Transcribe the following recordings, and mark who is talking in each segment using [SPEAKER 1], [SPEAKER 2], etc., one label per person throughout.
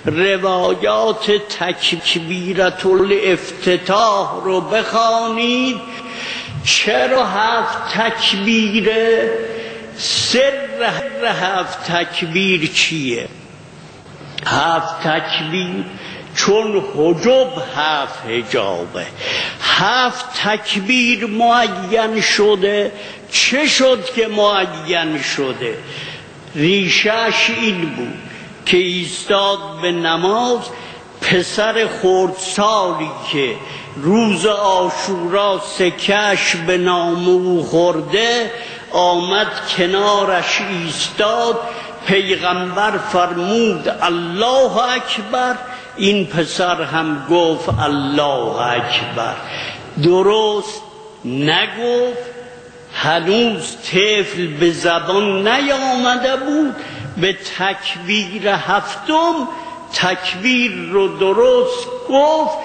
[SPEAKER 1] روایات تکبیرت الافتتاح رو بخوانید. چرا 7 تکبیره؟ سر 7 تکبیر چیه؟ 7 تکبیر چون حجب 7 حجابه، 7 تکبیر معین شده. چه شد که معین شده؟ ریشش این بود که ایستاد به نماز، پسر خردسالی که روز عاشورا سکش به نام او خورده آمد کنارش ایستاد. پیغمبر فرمود الله اکبر، این پسر هم گفت الله اکبر. درست نگفت، هنوز طفل به زبان نیامده بود. به تکبیر 7م تکبیر رو درست گفت.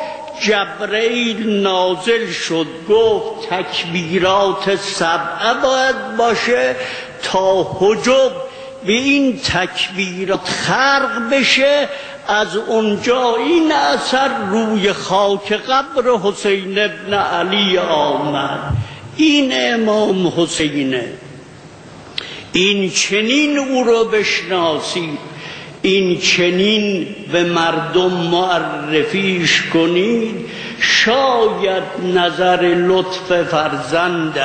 [SPEAKER 1] جبرئیل نازل شد گفت تکبیرات 7 باید باشه تا حجب به این تکبیرات خرق بشه. از اونجا این اثر روی خاک قبر حسین ابن علی آمد. این امام حسینه، این چنین او رو بشناسید، این چنین به مردم معرفیش کنید. شاید نظر لطف فرزند